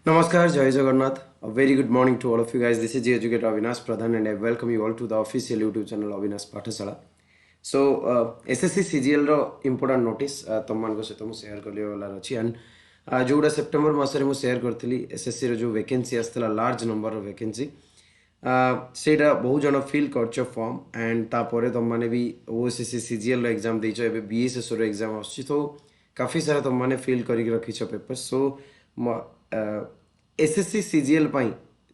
Namaskar, Jai Jagannath. A very good morning to all of you guys. This is the educator Avinash Pradhan and I welcome you all to the official YouTube channel Avinash Pathasala. So, SSC CGL row important notice तुमମାନଙ୍କ ସହିତ ମୁଁ share କରିବାର ଅଛି and ଯୋଉଟା September ମାସରେ ମୁଁ share କରିଥିଲି SSC ର ଯୋଉ vacancy ଆସିଥିଲା large number of vacancy ସେଇଟା ବହୁ ଜଣ ଫିଲ୍ କରିଛ ଫର୍ମ ଆଣ୍ଡ ତାପରେ ତୁମମାନେ ବି OSSC CGL ର ଏକ୍ଜାମ ଦେଇଛ ଏବେ BSS ର ଏକ୍ଜାମ ଆସୁଛି ତ କାଫି ସାରା ତୁମମାନେ ଫିଲ୍ କରିକି ରଖିଛ ପେପର ସୋ SSC CGL ପାଇଁ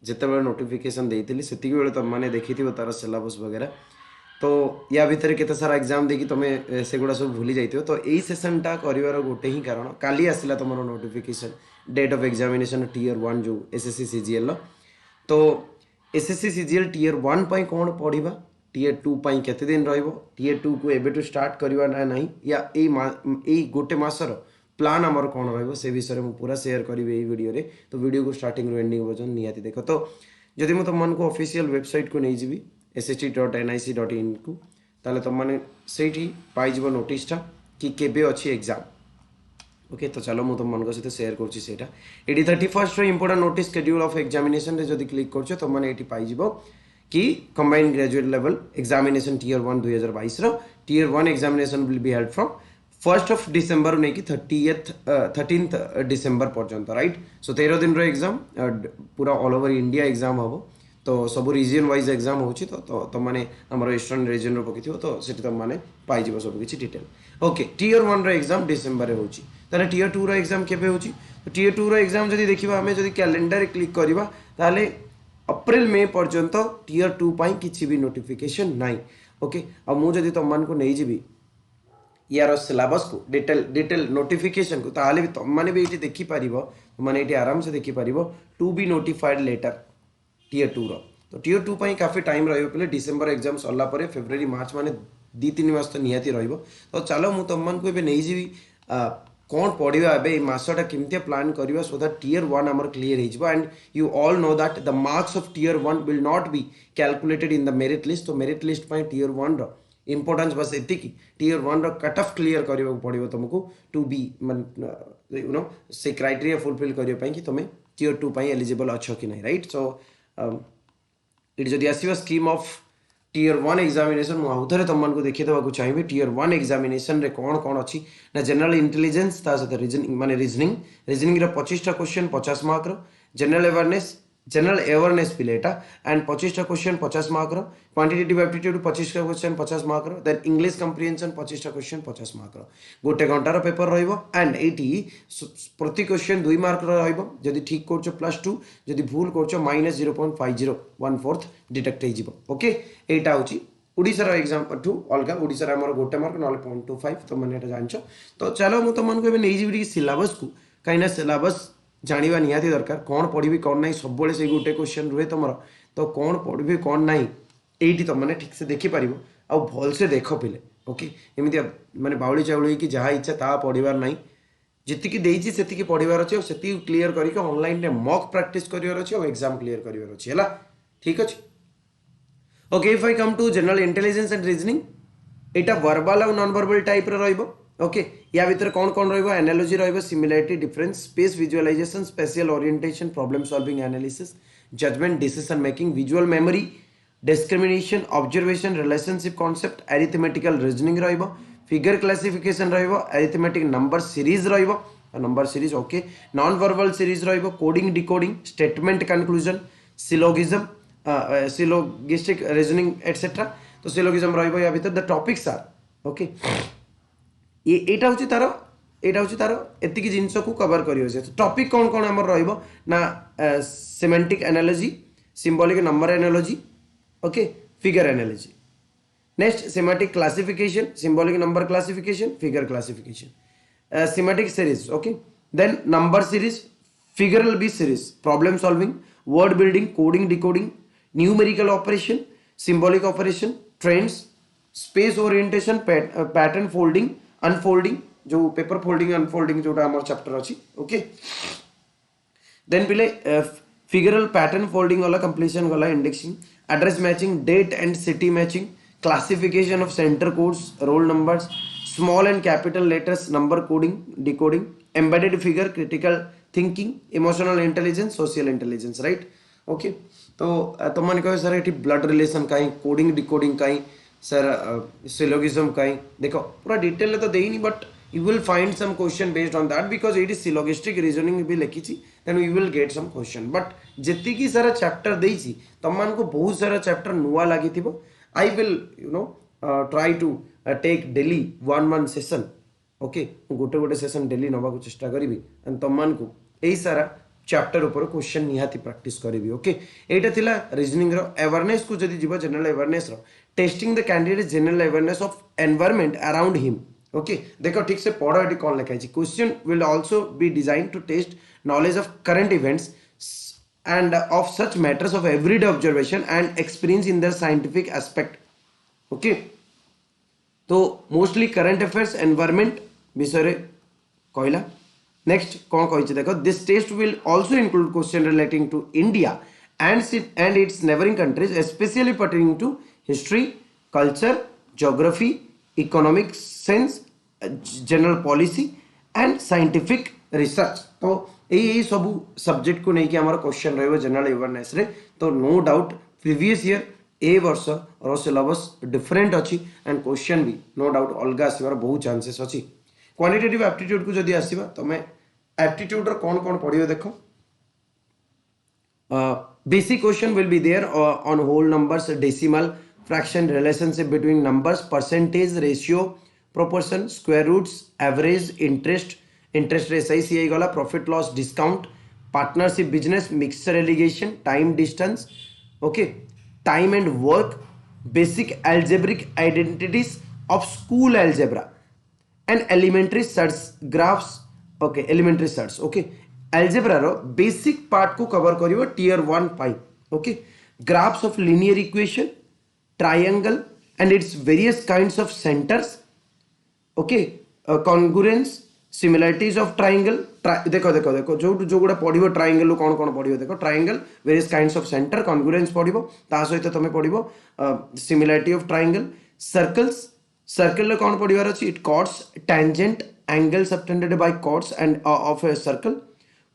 ଯେତେବେଳେ ନୋଟିଫିକେସନ୍ ଦେଇଥିଲି ସେତିକି ବେଳେ ତୁମମାନେ ଦେଖିଥିବ ତାର ସିଲାବସ୍ ବଗେରା तो या भितर केते सारा एग्जाम देखि तुम सेगुड़ा सब भूली जाइथियो तो एई सेशनटा करिवार गोटे ही कारण काली आसिला तुमरो notification date of examination tier 1 जो SSC CGL तो SSC CGL टियर 1 पई कोन पढिबा टियर 2 पई केते दिन रहइबो टियर 2 को एबे टू स्टार्ट करिवा ना नहीं या एई गोटे मासर प्लान हमर कोन रहइबो से विषय में पूरा शेयर करिवे एई वीडियो रे तो वीडियो को स्टार्टिंग रो एंडिंग पर्यंत नियाती देखो तो जदि म तुमको ऑफिशियल वेबसाइट को नहीं जीवी sst.nic.in को ताले तुमने सेठी पाइजिबो नोटिसटा कि केबे अछि एग्जाम ओके तो चलो मु तुमनको सहित शेयर करछि सेटा एडी 31st रो important notice schedule of examination रे जदि क्लिक करछो तुमने एठी पाइजिबो कि combined graduate level examination tier 1 2022 रो tier 1 examination will be held from 1st of December ने कि 13th डिसेंबर पर्यंत राइट सो 13 दिन रो एग्जाम पूरा ऑल ओवर इंडिया एग्जाम हबो तो सब रीजन वाइज एग्जाम हो तो मैंने आम ईस्टर्न रीजन पकई तो सीट तुम मैंने पाइज सब किसी डिटेल ओके टियर 1 रो एग्जाम डिसेंबर में होता टियर 2 रो एग्जाम केबे होची तो टियर 2 रो एग्जाम जदि देखिबा हमें जदि कैलेंडर क्लिक करबा ताले अप्रैल मे पर्यंत टियर 2 पाई किछि भी नोटिफिकेशन नाही ओके आ मु जदि तुम मान को नहीं जीवी यार सिलेबस को डिटेल नोटिफिकेशन को ताले भी तुम मैंने भी ये देखि पारिबो माने ये आराम से देखि पारिबो to be notified later tier 2 रो तो टियर 2 पाई काफी टाइम रहिबो पले डिसेंबर एग्जाम सरला परे फेब्रुआरी मार्च माने 2-3 मास तो निहाती रहिबो तो चलो मु तमन को एबे नै जीवी कोन पढिबा एबे ए मासटा किमते प्लान करबा सो दैट टियर 1 हमर क्लियर हे जिवो and you all know that the marks of tier 1 will not be calculated in the merit list तो मेरिट लिस्ट पाई टियर 1 रो इंपोर्टेंस बस एति की टियर 1 रो कट ऑफ क्लियर करबा पड़िबो तुमको टू बी यू नो से क्राइटेरिया फुलफिल करबा पई कि तुमे टियर 2 पाई एलिजिबल अछो कि नै राइट सो इट जदि आसीबा स्कीम ऑफ टियर 1 एग्जामिनेशन मु आउथरे तुमको देखि देबा को चाहिबे टियर 1 एग्जामिनेशन रे कोन कोन अछि ना जनरल इंटेलिजेंस ता सहित रीजनिंग माने रीजनिंग रे 25 टा क्वेश्चन 50 मार्क रो जनरल अवेयरनेस पिलेटा एंड 25 टा क्वेश्चन 50 मार्क रो क्वांटिटेटिव एप्टीट्यूड 25 टा क्वेश्चन 50 मार्क रो देन इंग्लिश कंप्रिहेंशन 25 टा क्वेश्चन 50 मार्क रो गोटे घंटा रो पेपर रहइबो एंड एटी प्रति क्वेश्चन 2 मार्क रो रहइबो जदि ठीक करछो +2 जदि भूल करछो -0.50 1/4 डिडक्ट हे जिवो ओके एटा होची ओडिसा रो एग्जाम टू अलगा ओडिसा रे हमर गोटे मार्क नले 0.25 तो माने एटा जानछो तो चलो मु तुमन को एबे नै जिवि सिलेबस को काइना सिलेबस जानिबा निहाती दरकार कौन पढ़ी कौन ना सब से गोटे क्वेश्चन रुहे तुम तो कौन पढ़ी कौन ना ये तुम मैंने ठीक से देखिपार आ भल से देख पिले ओके एमती माने बाउली चाउली कि जहाँ इच्छा ता पढ़ार ना जी देती से पढ़ार अच्छे से क्लीयर करके ऑनलाइन मॉक प्रैक्टिस करार अच्छे और एग्जाम क्लीयर करार अच्छे है ठीक अच्छे okay if I come to general intelligence and reasoning यहाँ वर्बल और नॉन वर्बल टाइप रो ओके या भीतर कौन कौन रहिबो एनालॉजी रहिबो similarity difference space visualisation spatial orientation problem solving analysis judgement decision making visual memory discrimination observation relationship concept arithmetical reasoning रहिबो फिगर क्लासिफिकेशन रहिबो अरिथमेटिक नंबर सीरीज रहिबो number series okay non verbal series रहिबो coding decoding statement conclusion syllogistic reasoning etcetera तो syllogism रहिबो या भीतर the topics are okay एटा हूँ तार एतिकी जिनस को कवर कर टॉपिक कौन कौन आमर रहिबो ना semantic analogy symbolic number analogy okay figure analogy next semantic classification symbolic number classification figure classification semantic series okay then number series figural B series problem solving word building coding decoding numerical operation symbolic operation trends space orientation pattern folding unfolding जो paper folding unfolding जोटा हमर chapter अछि okay then पिले figural pattern folding वाला completion वाला indexing address matching date and city matching classification of center codes roll numbers small and capital letters number coding decoding embedded figure critical thinking emotional intelligence social intelligence right okay तो तुम मैंने कहो sir ये blood relation कहीं coding decoding कहीं sir syllogism कहीं देखो पूरा डिटेल तो देनी but you will find some question based on that because ये सिलोगिस्टिक रीजनिंग भी लिखी then you will get some question but जी सारा चैप्टर देती तुम मान को बहुत सारा चैप्टर नुआ लगी I will you know try to take daily one session okay गोटे गोटे सेशन डेली नवा को चेष्टा करी एंड तुम मान को यही सारा चैप्टर ऊपर क्वेश्चन निहाती प्रैक्टिस करी ओके एटा थिला रीजनिंग रो अवेयरनेस को जदी जीव जनरल अवेयरनेस रो testing the candidate general awareness of environment around him okay देखो ठीक से पढ़ो ये कौन लिखा है question will also be design to test knowledge of current events and of such matters of everyday observation and experience in their scientific aspect okay तो mostly current affairs environment विषय कहला नेक्स्ट कौन कही देखो this test will also include question relating to India and its neighbouring countries specially pertaining to history culture geography economic sense general policy and scientific research तो यही सब subject को लेकिन आम क्वेश्चन रही जनरल अवेयरनेस रे तो नो डाउट प्रीवियस ईयर ए वर्ष सिलेबस डिफरेंट अच्छी एंड क्वेश्चन भी नो डाउट अलग आसबार बहुत चांसेस अच्छी क्वांटिटेटिव एप्टीट्यूड को जदि आसवा तुम एप्टीट्यूड कौन कौन पढ़ो देख basic question will be there on whole numbers decimal fraction relationship between numbers percentage ratio proportion square roots average interest रे सही सी गला profit loss discount partnership business mixture alligation time distance okay time and work basic algebraic identities of school algebra and elementary surds graphs okay elementary surds okay algebra रो basic part को cover करिवो tier 1 पाई okay graphs of linear equation triangle and its various kinds of centres okay congruence similarities of triangle देखो देखो देखो जो जो गुड़ा पढ़ो ट्रायंगल कौन कौन पढ़ो देखो triangle various kinds of centre congruence पढ़ो ता सहित तुम पढ़ो similarity of triangle circles circle रे कौन पढ़वार अच्छी इट chords tangent angle subtended by chords and of a circle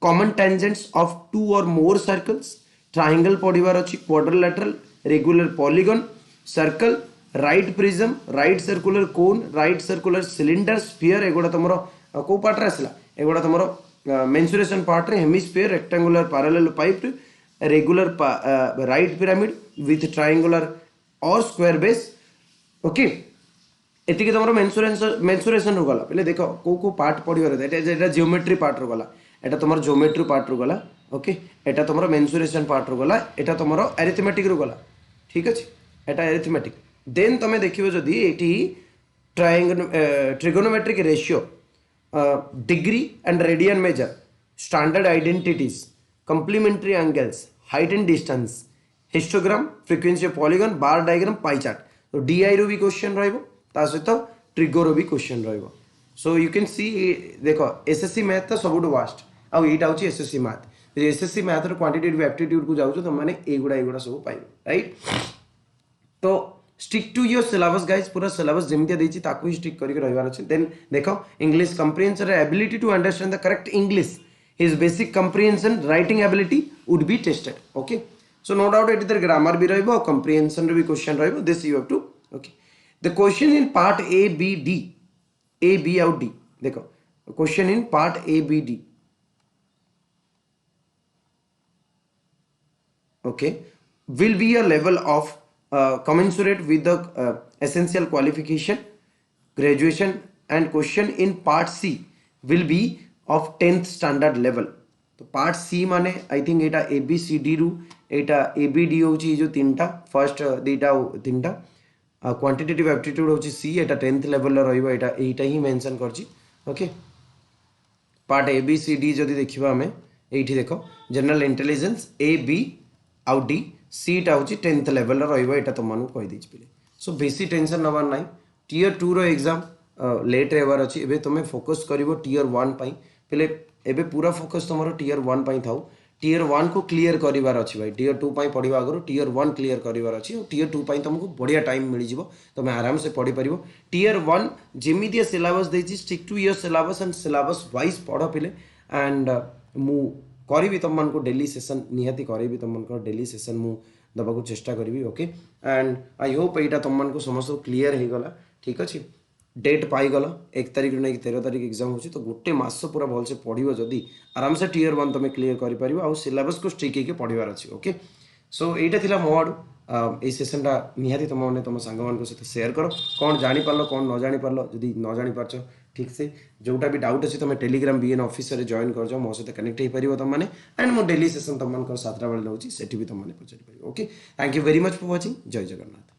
common tangents of two or more circles triangle पढ़वार अच्छी quadrilateral regular polygon circle right prism right circular cone right circular cylinder sphere एगुड़ा तुम को part रे आसला एगुड़ा तुम mensuration part रे hemisphere rectangular parallel pipe regular right pyramid with triangular और स्क्वायर बेस ओके एतिक तुम मेंसुरेशन रू गला पहले देखो को पार्ट पढ़िबार एटा जियोमेट्री पार्ट रू गला एटा तुम जियोमेट्री पार्ट रू गला ओके एटा तुम मेंसुरेशन पार्ट रू गला एटा तुम अरिथमेटिक रू गला ठीक अछि एटा अरिथमेटिक देन तुम देखिबो जदी eighty trigonometric ratio degree and radian major standard identities complementary angles height and distance histogram frequency of polygon bar diagram pie chart तो डीआई रो भी क्वेश्चन रहिबो ता सहित ट्रिगो रो भी क्वेश्चन रहिबो सो यू कैन सी देखो एसएससी मैथ तो सबुठ vast आउ एटा होची एसएससी मैथ एसएससी मैथ रो क्वांटिटेटिव एप्टीट्यूड को जाउछो तुम माने एगुड़ा सब पाइबो राइट तो stick to your syllabus guys पूरा सिलेबस जमीतिया देछि ताकू ही स्टिक करके रहिबार अछि देन देखो English comprehension ability to understand the correct English his basic comprehension writing ability would be tested okay so no doubt at grammar भी रहिबो कंप्रिहेंशन रे भी क्वेश्चन रहिबो this you have to okay the question in part A B और D देखो question in part A B D okay will be a level of commensurate with the essential qualification graduation and question in part C will be of 10th standard level तो part सी माने I think Etah A B C D रु एटा ए B D होची जो तीनटा first दीटा तीनटा quantitative aptitude होची सी एटा 10th level रे रहइबो एटा एटा ही मेंशन करची okay part A B C D जदी देखिबा हमें एठी देखो जनरल इंटेलिजेंस ए बी आउ डी सीटा हूँ 10th लेवल रहा तुम कहीदे पे सो बेसी टेंशन नबार ना टियर 2 रो एग्जाम लेट रहार अच्छी एवं तुम फोकस कर टियर 1 पे एबे पूरा फोकस तुम टियर 1 थाउ टियर 1 को क्लीयर करार अच्छी भाई टियर 2 पढ़ा आगु टियर 1 क्लीयर करार अच्छी टियर 2 तुमको बढ़िया टाइम मिल जाव तुम आराम से पढ़ी पार टियर 1 जमीतिया सिलेबस देती stick to your syllabus and syllabus wise पढ़ पे एंड मु करी तुमको डेली सेशन निहाती करी तुमको डेली सेशन मु दबाक चेष्टा करी ओके एंड आई होप यहाँ तुमको समस्त क्लीयर हो गला ठीक अच्छे डेट पाईगल 1 तारिख नहीं 13 तारिख एग्जाम हो तो गोटे मस पूरा भलसे पढ़ो जदि आराम से टीयर 1 तुम क्लीयर कर आउ सिलेबस को स्ट्रिक होकर पढ़वार अच्छे ओके सो यहाँ मो आड़ू ये सेसनटा निहाती तुम मैंने तुम सांग मान सहित सेयार कर कौन जापार कौन न जापार जदि न जापार ठीक से जोटा भी डाउट अच्छे तुम टेलीग्राम बीएन ऑफिस जॉइन कर मो सहित कनेक्ट हो पार तुमने एंड मो डेली सेशन तुम 7टा बेले नौची भी तुमने पचारि पार okay thank you very much for watching जय जगन्नाथ।